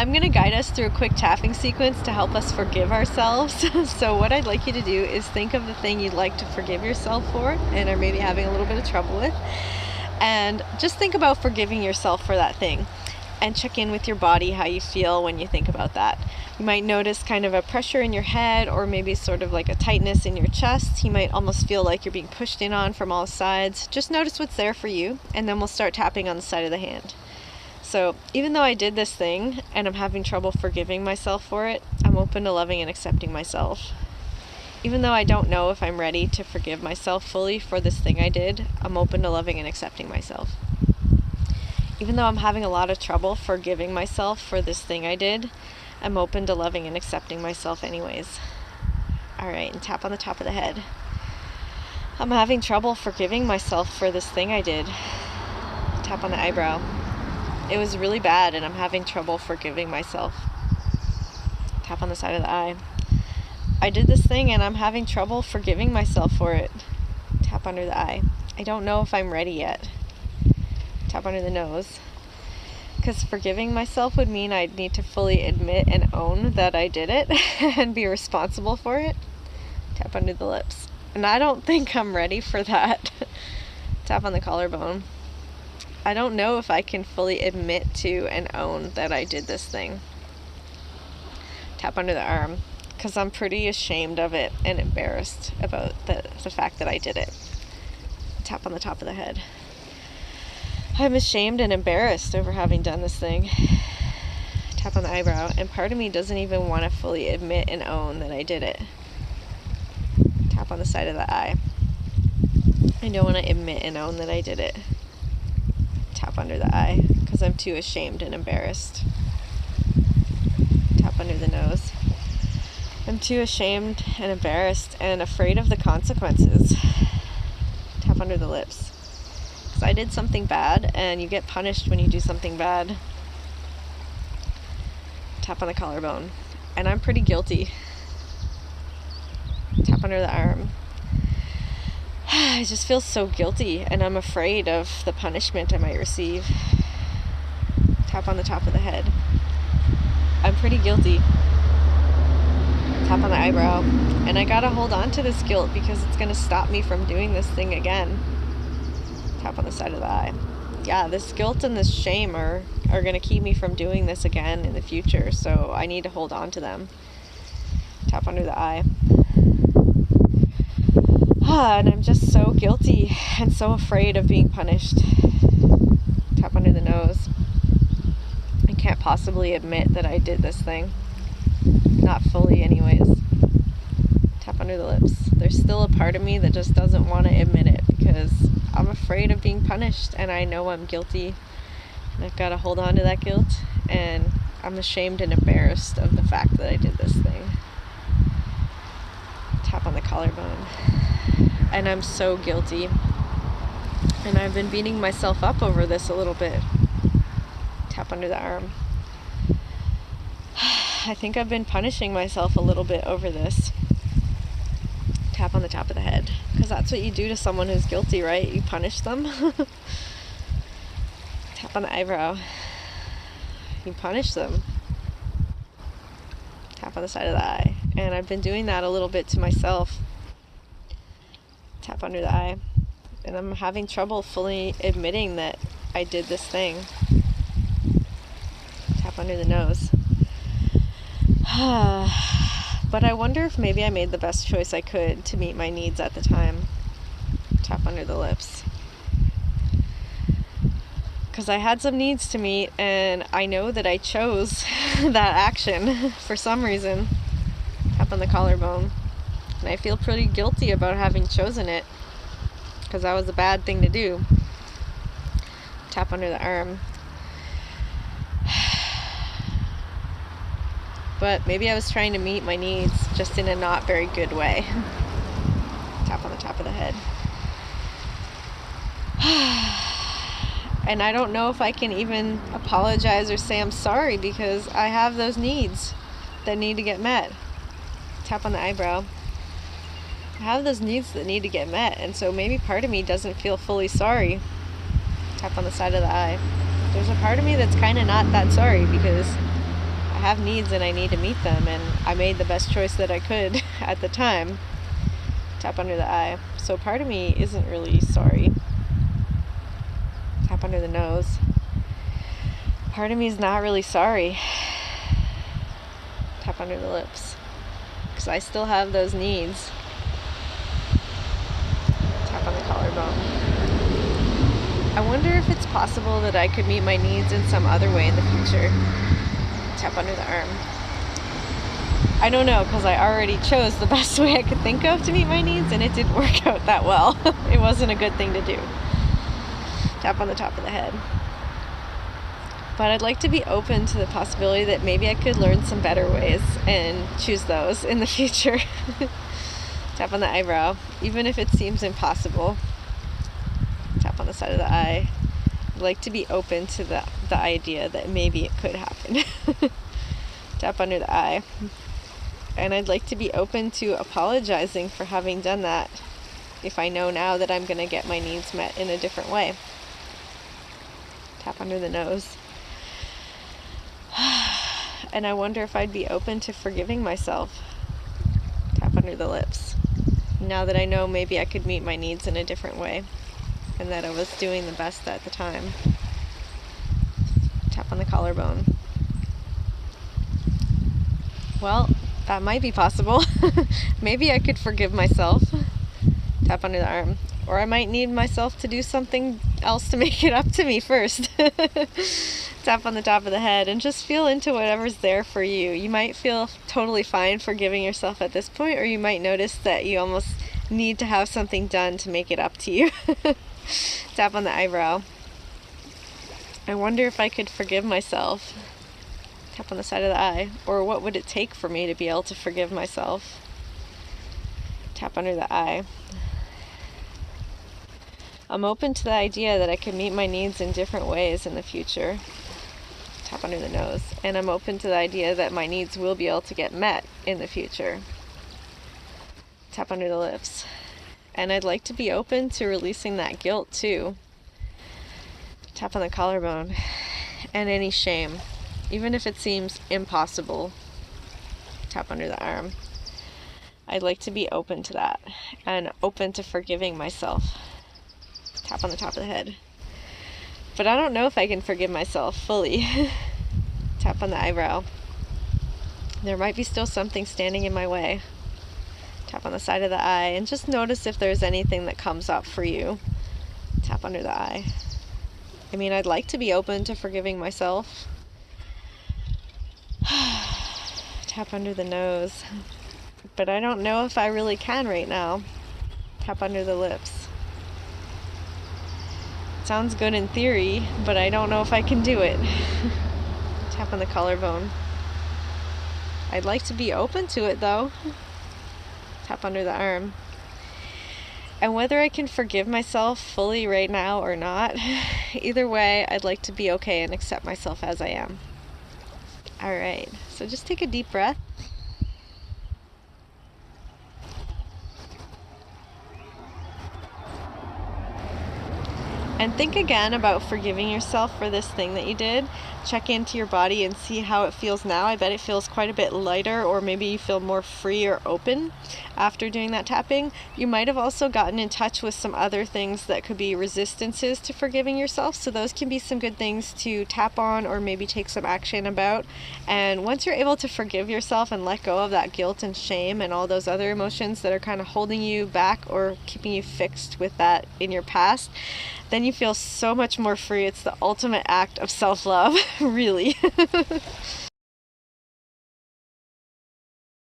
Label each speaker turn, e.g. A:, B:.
A: I'm going to guide us through a quick tapping sequence to help us forgive ourselves. So what I'd like you to do is think of the thing you'd like to forgive yourself for and are maybe having a little bit of trouble with. And just think about forgiving yourself for that thing. And check in with your body, how you feel when you think about that. You might notice kind of a pressure in your head, or maybe sort of like a tightness in your chest. You might almost feel like you're being pushed in on from all sides. Just notice what's there for you, and then we'll start tapping on the side of the hand. So even though I did this thing and I'm having trouble forgiving myself for it, I'm open to loving and accepting myself. Even though I don't know if I'm ready to forgive myself fully for this thing I did, I'm open to loving and accepting myself. Even though I'm having a lot of trouble forgiving myself for this thing I did, I'm open to loving and accepting myself anyways. Alright, and tap on the top of the head. I'm having trouble forgiving myself for this thing I did. Tap on the eyebrow. It was really bad and I'm having trouble forgiving myself. Tap on the side of the eye. I did this thing and I'm having trouble forgiving myself for it. Tap under the eye. I don't know if I'm ready yet. Tap under the nose. Because forgiving myself would mean I'd need to fully admit and own that I did it and be responsible for it. Tap under the lips. And I don't think I'm ready for that. Tap on the collarbone. I don't know if I can fully admit to and own that I did this thing. Tap under the arm. Because I'm pretty ashamed of it and embarrassed about the fact that I did it. Tap on the top of the head. I'm ashamed and embarrassed over having done this thing. Tap on the eyebrow, and part of me doesn't even want to fully admit and own that I did it. Tap on the side of the eye. I don't want to admit and own that I did it. Tap under the eye, because I'm too ashamed and embarrassed. Tap under the nose. I'm too ashamed and embarrassed and afraid of the consequences. Tap under the lips. I did something bad, and you get punished when you do something bad. Tap on the collarbone. And I'm pretty guilty. Tap under the arm. I just feel so guilty, and I'm afraid of the punishment I might receive. Tap on the top of the head. I'm pretty guilty. Tap on the eyebrow. And I gotta hold on to this guilt because it's gonna stop me from doing this thing again. Tap on the side of the eye. Yeah, this guilt and this shame are going to keep me from doing this again in the future, so I need to hold on to them. Tap under the eye. And I'm just so guilty and so afraid of being punished. Tap under the nose. I can't possibly admit that I did this thing. Not fully anyways. Tap under the lips. There's still a part of me that just doesn't want to admit it because I'm afraid of being punished and I know I'm guilty. And I've got to hold on to that guilt, and I'm ashamed and embarrassed of the fact that I did this thing. Tap on the collarbone. And I'm so guilty. And I've been beating myself up over this a little bit. Tap under the arm. I think I've been punishing myself a little bit over this. Tap on the top of the head. Because that's what you do to someone who's guilty, right? You punish them. Tap on the eyebrow. You punish them. Tap on the side of the eye. And I've been doing that a little bit to myself. Tap under the eye. And I'm having trouble fully admitting that I did this thing. Tap under the nose. But I wonder if maybe I made the best choice I could to meet my needs at the time. Tap under the lips. Because I had some needs to meet, and I know that I chose that action for some reason. Tap on the collarbone. And I feel pretty guilty about having chosen it, because that was a bad thing to do. Tap under the arm. But maybe I was trying to meet my needs just in a not very good way. Tap on the top of the head. And I don't know if I can even apologize or say I'm sorry because I have those needs that need to get met. Tap on the eyebrow. I have those needs that need to get met, and so maybe part of me doesn't feel fully sorry. Tap on the side of the eye. There's a part of me that's kind of not that sorry because have needs and I need to meet them, and I made the best choice that I could at the time. Tap under the eye. So part of me isn't really sorry. Tap under the nose. Part of me is not really sorry. Tap under the lips. Because I still have those needs. Tap on the collarbone. I wonder if it's possible that I could meet my needs in some other way in the future. Tap under the arm. I don't know, because I already chose the best way I could think of to meet my needs, and it didn't work out that well. It wasn't a good thing to do. Tap on the top of the head. But I'd like to be open to the possibility that maybe I could learn some better ways and choose those in the future. Tap on the eyebrow, even if it seems impossible. Tap on the side of the eye. I'd like to be open to the idea that maybe it could happen. Tap under the eye. And I'd like to be open to apologizing for having done that if I know now that I'm going to get my needs met in a different way. Tap under the nose. And I wonder if I'd be open to forgiving myself. Tap under the lips. Now that I know maybe I could meet my needs in a different way and that I was doing the best at the time. Tap on the collarbone. Well, that might be possible. Maybe I could forgive myself. Tap under the arm. Or I might need myself to do something else to make it up to me first. Tap on the top of the head and just feel into whatever's there for you. You might feel totally fine forgiving yourself at this point, or you might notice that you almost need to have something done to make it up to you. Tap on the eyebrow. I wonder if I could forgive myself. Tap on the side of the eye. Or what would it take for me to be able to forgive myself? Tap under the eye. I'm open to the idea that I can meet my needs in different ways in the future. Tap under the nose. And I'm open to the idea that my needs will be able to get met in the future. Tap under the lips. And I'd like to be open to releasing that guilt too. Tap on the collarbone. And any shame, even if it seems impossible. Tap under the arm. I'd like to be open to that and open to forgiving myself. Tap on the top of the head. But I don't know if I can forgive myself fully. Tap on the eyebrow. There might be still something standing in my way. Tap on the side of the eye and just notice if there's anything that comes up for you. Tap under the eye. I mean, I'd like to be open to forgiving myself. Tap under the nose. But I don't know if I really can right now. Tap under the lips. Sounds good in theory, but I don't know if I can do it. Tap on the collarbone. I'd like to be open to it though. Tap under the arm. And whether I can forgive myself fully right now or not, either way, I'd like to be okay and accept myself as I am. All right, so just take a deep breath. And think again about forgiving yourself for this thing that you did. Check into your body and see how it feels now. I bet it feels quite a bit lighter, or maybe you feel more free or open after doing that tapping. You might have also gotten in touch with some other things that could be resistances to forgiving yourself. So those can be some good things to tap on or maybe take some action about. And once you're able to forgive yourself and let go of that guilt and shame and all those other emotions that are kind of holding you back or keeping you fixed with that in your past, then you feel so much more free. It's the ultimate act of self-love, really.